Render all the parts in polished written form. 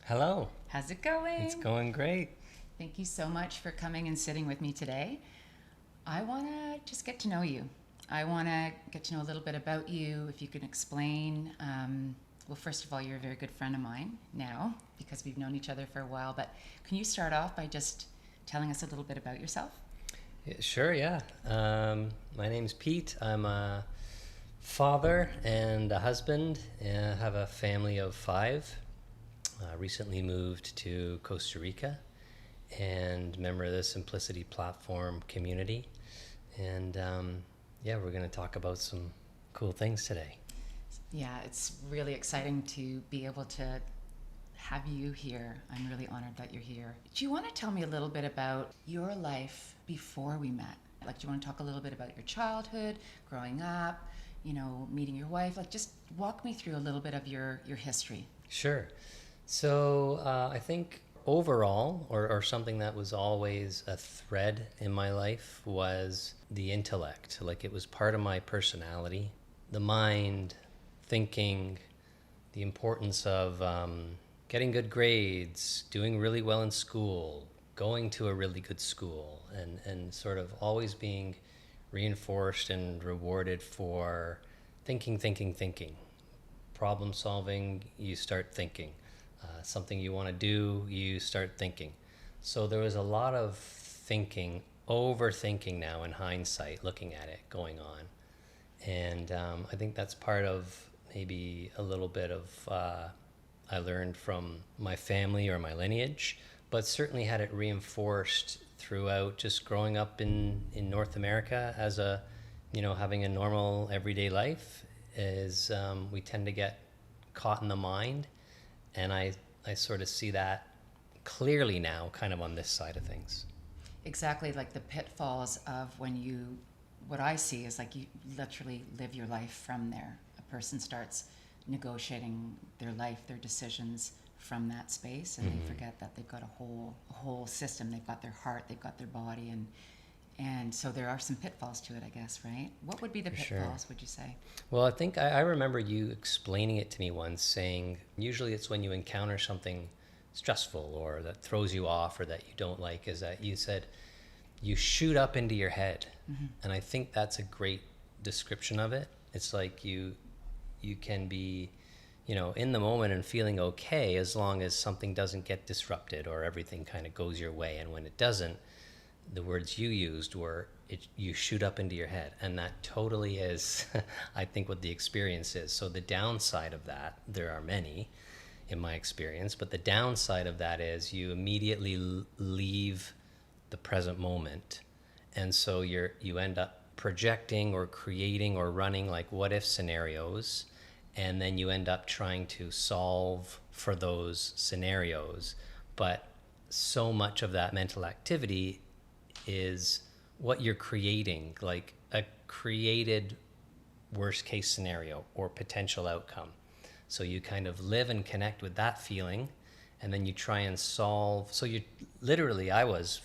Hello. How's it going? It's going great. Thank you so much for coming and sitting with me today. I want to just get to know you. I want to get to know a little bit about you. If you can explain, well, first of all, you're a very good friend of mine now because we've known each other for a while. But can you start off by just telling us a little bit about yourself? Yeah, sure, yeah. My name's Pete. I'm a father and a husband. And I have a family of five. Recently moved to Costa Rica and member of the Simplicity Platform community. And yeah, we're going to talk about some cool things today. Yeah, it's really exciting to be able to have you here. I'm really honored that you're here. Do you want to tell me a little bit about your life before we met? Like, do you want to talk a little bit about your childhood, growing up, meeting your wife? Like, just walk me through a little bit of your history. Sure. So I think overall, or something that was always a thread in my life, was the intellect. Like it was part of my personality, the mind, thinking, the importance of getting good grades, doing really well in school, going to a really good school, and sort of always being reinforced and rewarded for thinking. Problem solving, you start thinking. Something you want to do, you start thinking. So there was a lot of thinking, overthinking now in hindsight, looking at it going on. And I think that's part of maybe a little bit of I learned from my family or my lineage, but certainly had it reinforced throughout just growing up in North America as having a normal everyday life is we tend to get caught in the mind. And I sort of see that clearly now kind of on this side of things. Exactly, like the pitfalls of what I see is like you literally live your life from there. A person starts negotiating their life, their decisions from that space, and they forget that they've got a whole system. They've got their heart, they've got their body, and so there are some pitfalls to it, I guess, right? What would be the pitfalls, would you say? Well, I think I remember you explaining it to me once, saying usually it's when you encounter something stressful or that throws you off or that you don't like, is that you said you shoot up into your head. And I think that's a great description of it. It's like you can be, in the moment and feeling okay as long as something doesn't get disrupted or everything kind of goes your way. And when it doesn't, the words you used were you shoot up into your head, and that totally is I think what the experience is. So the downside of that, there are many in my experience, but the downside of that is you immediately leave the present moment, and so you end up projecting or creating or running like what if scenarios, and then you end up trying to solve for those scenarios. But so much of that mental activity is what you're creating, like a created worst case scenario or potential outcome. So you kind of live and connect with that feeling, and then you try and solve. So you literally,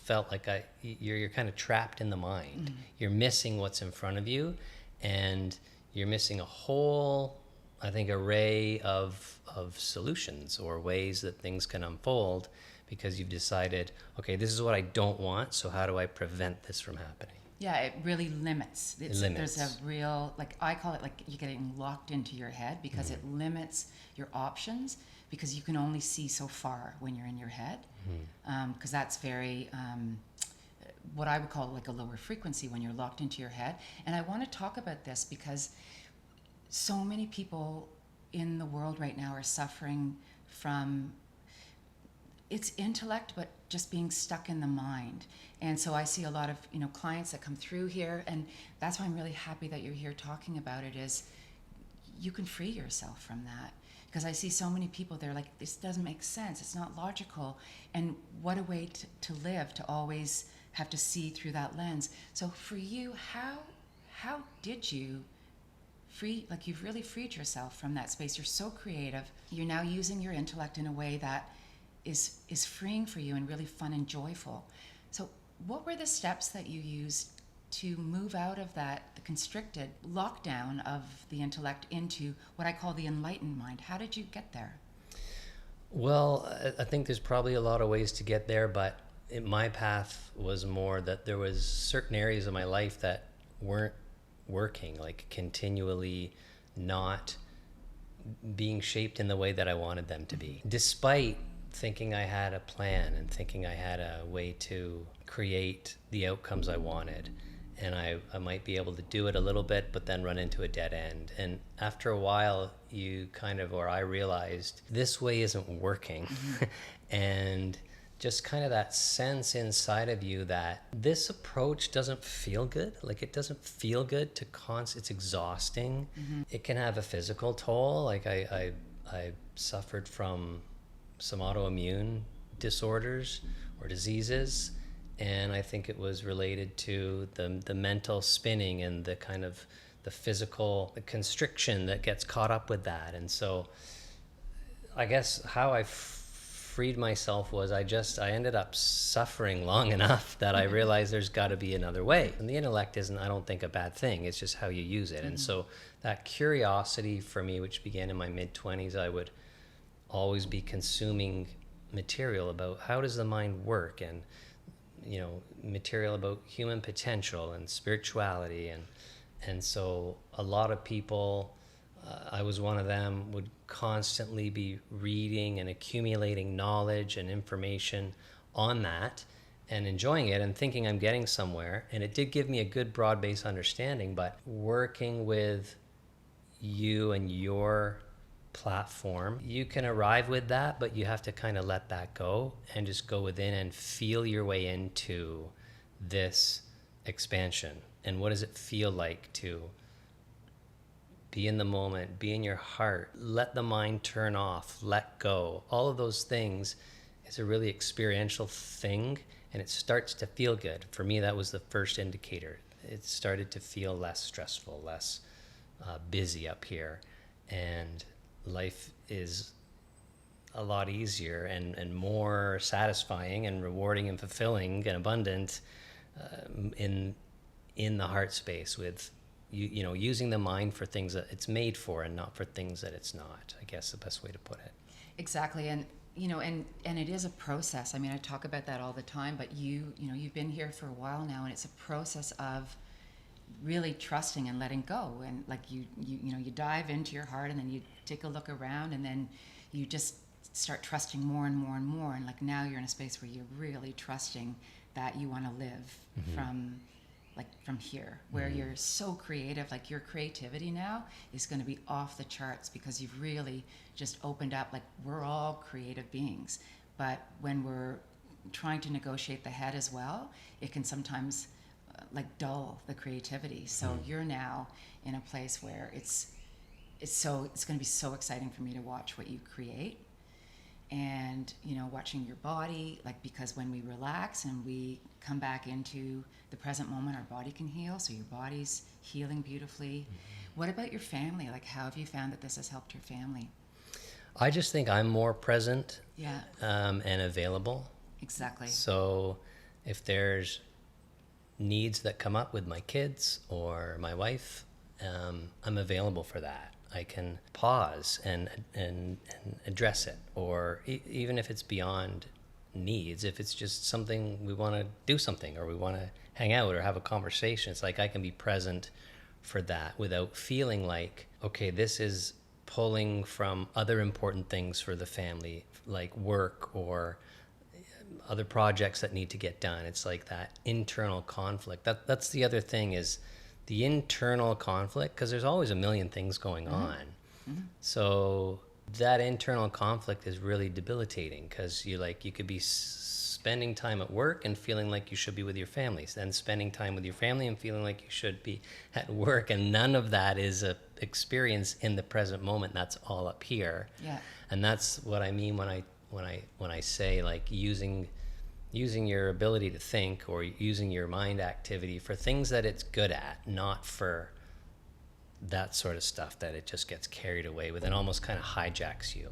felt like you're kind of trapped in the mind. You're missing what's in front of you, and you're missing a whole, I think, array of solutions or ways that things can unfold, because you've decided, okay, this is what I don't want, so how do I prevent this from happening? Yeah, it really limits. It limits. There's a real, like I call it, like you're getting locked into your head because it limits your options, because you can only see so far when you're in your head, because that's very what I would call like a lower frequency when you're locked into your head. And I want to talk about this because so many people in the world right now are suffering from it's intellect, but just being stuck in the mind. And so I see a lot of clients that come through here, and that's why I'm really happy that you're here talking about it. Is you can free yourself from that, because I see so many people, they're like, this doesn't make sense, it's not logical, and what a way to live, to always have to see through that lens. So for you, how did you you've really freed yourself from that space? You're so creative, you're now using your intellect in a way that is freeing for you and really fun and joyful. So what were the steps that you used to move out of the constricted lockdown of the intellect into what I call the enlightened mind? How did you get there? Well, I think there's probably a lot of ways to get there, but my path was more that there was certain areas of my life that weren't working, like continually not being shaped in the way that I wanted them to be, despite thinking I had a plan and thinking I had a way to create the outcomes I wanted. And I might be able to do it a little bit, but then run into a dead end. And after a while, you kind of, or I realized this way isn't working. And just kind of that sense inside of you that this approach doesn't feel good. Like it doesn't feel good to it's exhausting. It can have a physical toll. Like I suffered from some autoimmune disorders or diseases, and I think it was related to the mental spinning and the kind of the physical the constriction that gets caught up with that. And so I guess how I freed myself was I ended up suffering long enough that I realized there's got to be another way. And the intellect isn't, I don't think, a bad thing. It's just how you use it. And so that curiosity for me, which began in my mid-20s, I would always be consuming material about how does the mind work, and material about human potential and spirituality, and so a lot of people, I was one of them, would constantly be reading and accumulating knowledge and information on that and enjoying it and thinking I'm getting somewhere. And it did give me a good broad-based understanding, but working with you and your platform, you can arrive with that, but you have to kind of let that go and just go within and feel your way into this expansion. And what does it feel like to be in the moment, be in your heart, let the mind turn off, let go? All of those things is a really experiential thing, and it starts to feel good. For me, that was the first indicator. It started to feel less stressful, less busy up here, and life is a lot easier and more satisfying and rewarding and fulfilling and abundant in the heart space, with using the mind for things that it's made for and not for things that it's not. I guess the best way to put it. Exactly. And and it is a process. I mean, I talk about that all the time, but you've been here for a while now, and it's a process of really trusting and letting go. And like you dive into your heart, and then you take a look around, and then you just start trusting more and more and more. And like now you're in a space where you're really trusting that you want to live from here, where you're so creative. Like your creativity now is going to be off the charts, because you've really just opened up. Like we're all creative beings, but when we're trying to negotiate the head as well, it can sometimes dull the creativity. So you're now in a place where it's going to be so exciting for me to watch what you create. And watching your body, because when we relax and we come back into the present moment, our body can heal. So your body's healing beautifully. What about your family? Like, how have you found that this has helped your family? I just think I'm more present, Yeah, and available. exactly. So if there's needs that come up with my kids or my wife, I'm available for that. I can pause and address it, or even if it's beyond needs, if it's just something we want to do something, or we want to hang out or have a conversation, it's like I can be present for that without feeling like, okay, this is pulling from other important things for the family, like work or other projects that need to get done. It's like that internal conflict. That's the other thing, is the internal conflict, because there's always a million things going on. So that internal conflict is really debilitating, because you could be spending time at work and feeling like you should be with your family, then spending time with your family and feeling like you should be at work, and none of that is a experience in the present moment. That's all up here. Yeah. And that's what I mean when I say using your ability to think, or using your mind activity for things that it's good at, not for that sort of stuff that it just gets carried away with and almost kind of hijacks you.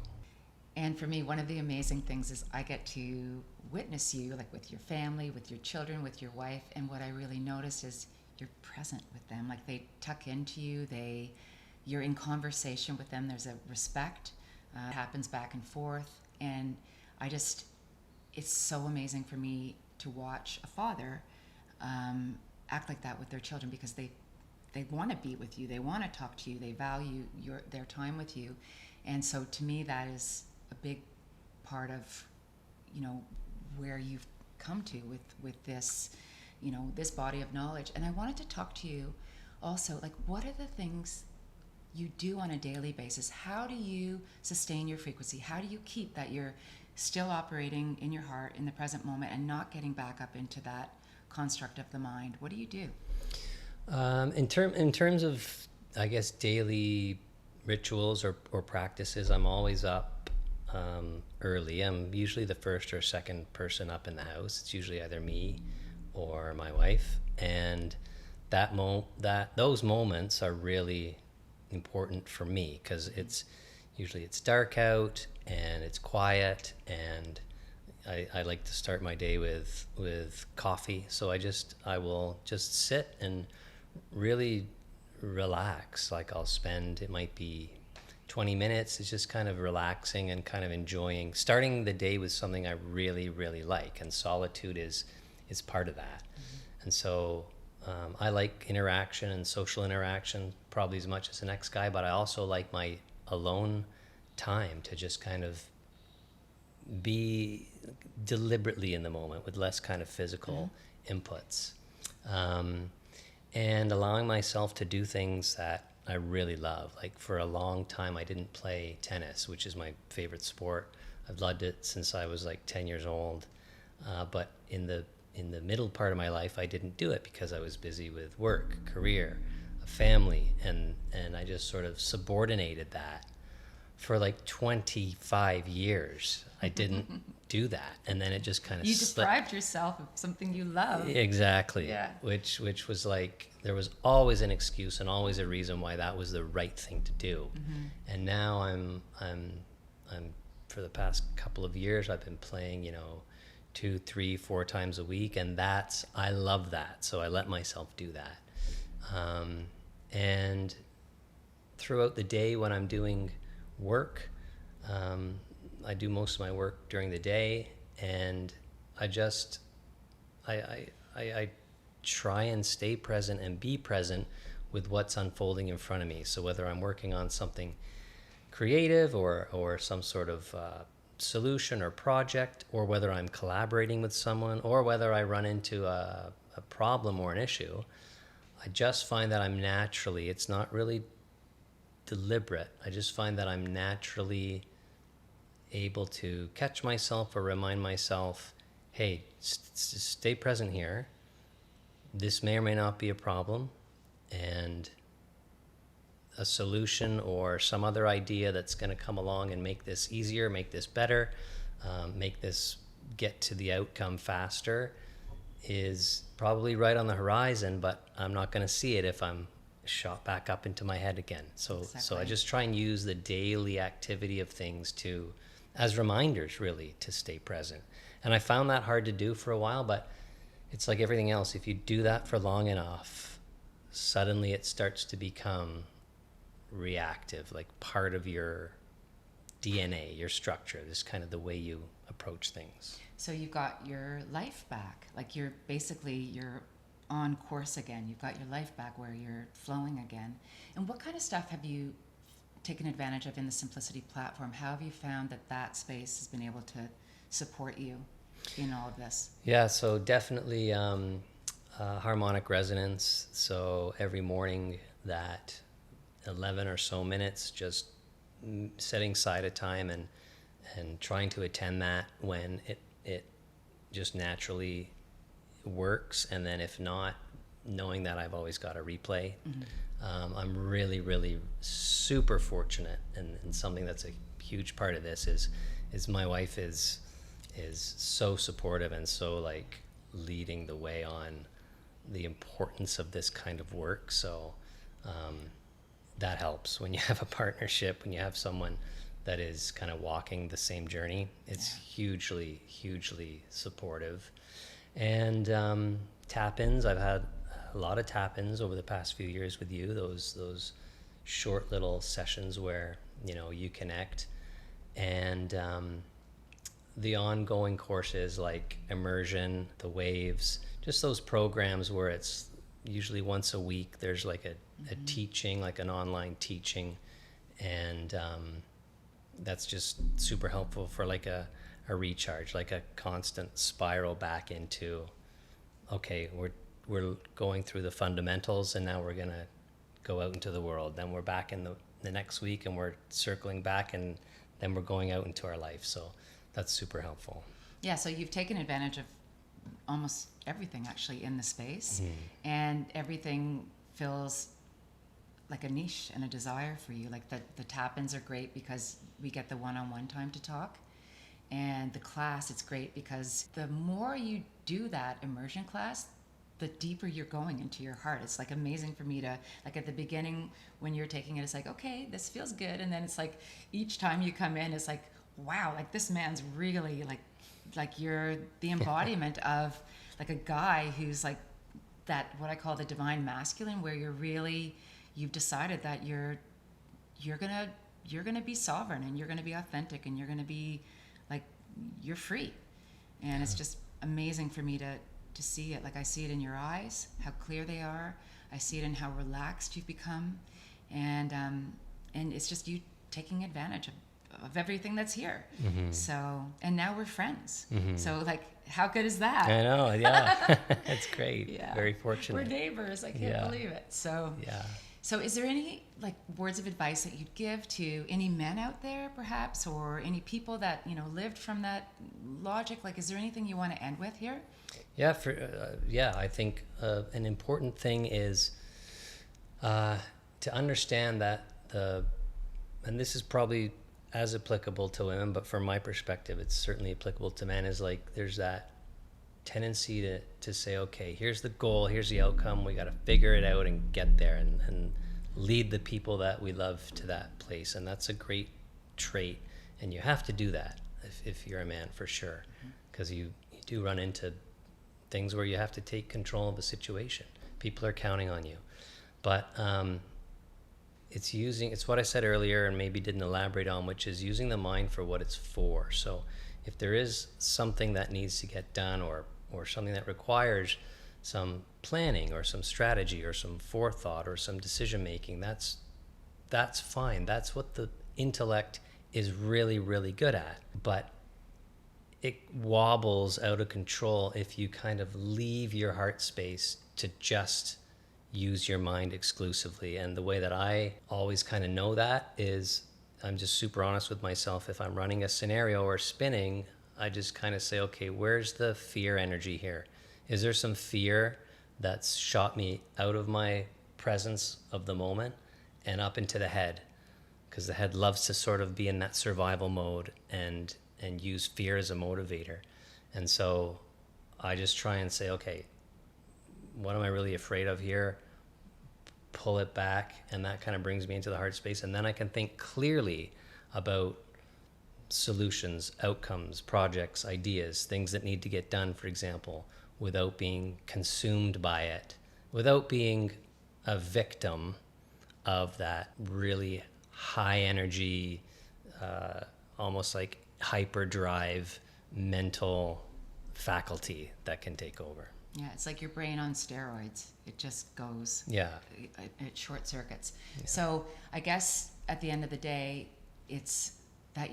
And for me, one of the amazing things is I get to witness you, with your family, with your children, with your wife. And what I really notice is you're present with them. Like they tuck into you, you're in conversation with them. There's a respect, happens back and forth. And I just, it's so amazing for me to watch a father act like that with their children, because they want to be with you, they want to talk to you, they value their time with you. And so to me, that is a big part of, you know, where you've come to with this, you know, this body of knowledge. And I wanted to talk to you also, like, what are the things you do on a daily basis? How do you sustain your frequency? How do you keep that you're still operating in your heart in the present moment and not getting back up into that construct of the mind? What do you do? In terms of, I guess, daily rituals or practices, I'm always up early. I'm usually the first or second person up in the house. It's usually either me or my wife, and those moments are really important for me, because it's dark out and it's quiet, and I like to start my day with coffee. So I will just sit and really relax. Like, it might be 20 minutes. It's just kind of relaxing and kind of enjoying starting the day with something I really, really like. And solitude is part of that. Mm-hmm. And so I like interaction and social interaction probably as much as the next guy, but I also like my alone time to just kind of be deliberately in the moment with less kind of physical inputs. And allowing myself to do things that I really love. Like, for a long time, I didn't play tennis, which is my favorite sport. I've loved it since I was like 10 years old. But in the middle part of my life, I didn't do it because I was busy with work, career, a family, and I just sort of subordinated that for like 25 years. I didn't do that, and then it just kind of you deprived yourself of something you love. Exactly. Yeah. Which was like, there was always an excuse and always a reason why that was the right thing to do. Mm-hmm. And now I'm for the past couple of years, I've been playing, 2, 3, 4 times a week, and I love that. So I let myself do that. And throughout the day when I'm doing work, I do most of my work during the day, and I try and stay present and be present with what's unfolding in front of me. So whether I'm working on something creative or some sort of solution or project, or whether I'm collaborating with someone, or whether I run into a problem or an issue, I just find that it's not really deliberate. I just find that I'm naturally able to catch myself or remind myself, hey, stay present here. This may or may not be a problem, and a solution or some other idea that's going to come along and make this easier, make this better, make this get to the outcome faster, is probably right on the horizon, but I'm not going to see it if I'm shot back up into my head again. So I just try and use the daily activity of things as reminders, really, to stay present. And I found that hard to do for a while, but it's like everything else. If you do that for long enough, suddenly it starts to become reactive, like part of your DNA, your structure, this kind of the way you approach things. So you've got your life back. Like, you're on course again. You've got your life back where you're flowing again. And what kind of stuff have you taken advantage of in the Simplicity platform? How have you found that space has been able to support you in all of this? Yeah, so definitely harmonic resonance. So every morning, that 11 or so minutes, just setting aside a time and trying to attend that when it just naturally works. And then if not, knowing that I've always got a replay. Mm-hmm. I'm really, really super fortunate, and something that's a huge part of this is my wife is so supportive and so like leading the way on the importance of this kind of work. So that helps when you have a partnership, when you have someone that is kind of walking the same journey. It's hugely, hugely supportive. And tap-ins, I've had a lot of tap-ins over the past few years with you, those short little sessions where, you connect. And the ongoing courses like immersion, the waves, just those programs where it's usually once a week, there's like a teaching, like an online teaching. And that's just super helpful for like a recharge, like a constant spiral back into, okay, we're going through the fundamentals, and now we're gonna go out into the world. Then we're back in the next week, and we're circling back, and then we're going out into our life. So that's super helpful. Yeah, so you've taken advantage of almost everything actually in the space, and everything feels like a niche and a desire for you. Like the tap-ins are great because we get the one-on-one time to talk, and the class, it's great because the more you do that immersion class, the deeper you're going into your heart. It's like amazing for me to, like at the beginning when you're taking it, it's like, okay, this feels good, and then it's like each time you come in, it's like, wow, like this man's really like you're the embodiment of like a guy who's like that, what I call the divine masculine, where you've decided that you're gonna be sovereign, and you're gonna be authentic, and you're gonna be like, you're free. And it's just amazing for me to see it. Like I see it in your eyes, how clear they are. I see it in how relaxed you've become, and it's just you taking advantage of everything that's here. So, and now we're friends. So like, how good is that? I know, yeah. That's great. Yeah. Very fortunate. We're neighbors. I can't believe it. So Yeah. So is there any like words of advice that you'd give to any men out there perhaps, or any people that, you know, lived from that logic? Like, is there anything you want to end with here? Yeah, I think an important thing is to understand that and this is probably as applicable to women, but from my perspective, it's certainly applicable to men, is like there's that tendency to say, okay, here's the goal, here's the outcome, we got to figure it out and get there and lead the people that we love to that place. And that's a great trait, and you have to do that if you're a man, for sure, because you do run into things where you have to take control of the situation. People are counting on you. But it's what I said earlier and maybe didn't elaborate on, which is using the mind for what it's for. So if there is something that needs to get done, or something that requires some planning or some strategy or some forethought or some decision making, that's fine. That's what the intellect is really, really good at. But it wobbles out of control if you kind of leave your heart space to just use your mind exclusively. And the way that I always kind of know that is, I'm just super honest with myself. If I'm running a scenario or spinning, I just kind of say, okay, where's the fear energy here? Is there some fear that's shot me out of my presence of the moment and up into the head? Because the head loves to sort of be in that survival mode and use fear as a motivator. And so I just try and say, okay, what am I really afraid of here? Pull it back, and that kind of brings me into the heart space, and then I can think clearly about solutions, outcomes, projects, ideas, things that need to get done, for example, without being consumed by it, without being a victim of that really high energy, almost like hyperdrive mental faculty that can take over. Yeah, it's like your brain on steroids. It just goes. Yeah. It short circuits. Yeah. So I guess at the end of the day, it's that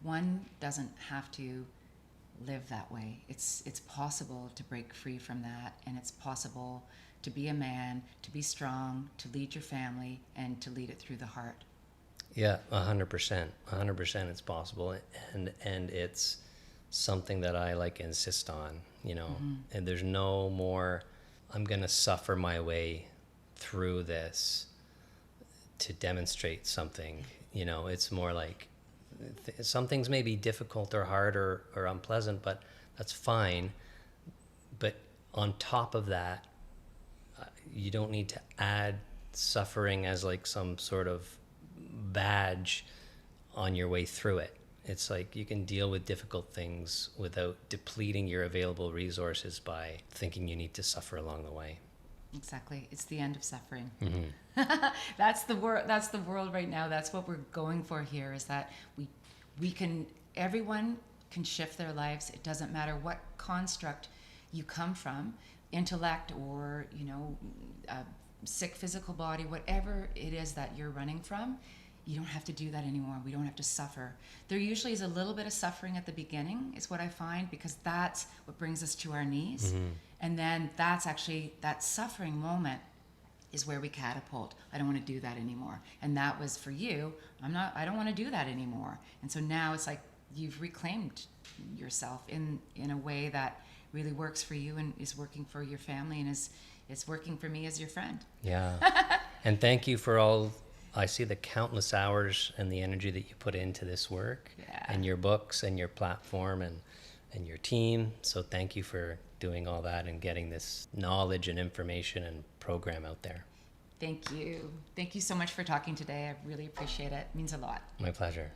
one doesn't have to live that way. It's possible to break free from that, and it's possible to be a man, to be strong, to lead your family, and to lead it through the heart. Yeah, 100%. 100% it's possible, and it's something that I like insist on, you know. And there's no more, I'm going to suffer my way through this to demonstrate something, you know. It's more like some things may be difficult or hard or unpleasant, but that's fine. But on top of that, you don't need to add suffering as like some sort of badge on your way through it. It's like you can deal with difficult things without depleting your available resources by thinking you need to suffer along the way. Exactly. It's the end of suffering. That's the world right now. That's what we're going for here, is that we can, everyone can shift their lives. It doesn't matter what construct you come from, intellect or, you know, a sick physical body, whatever it is that you're running from, you don't have to do that anymore. We don't have to suffer. There usually is a little bit of suffering at the beginning, is what I find, because that's what brings us to our knees. And then that's actually, that suffering moment is where we catapult. I don't want to do that anymore. And that was for you. I don't want to do that anymore. And so now it's like you've reclaimed yourself in a way that really works for you and is working for your family and is working for me as your friend. Yeah. And thank you for all, I see the countless hours and the energy that you put into this work, Yeah. and your books and your platform and your team. So thank you for doing all that and getting this knowledge and information and program out there. Thank you. Thank you so much for talking today. I really appreciate it. It means a lot. My pleasure.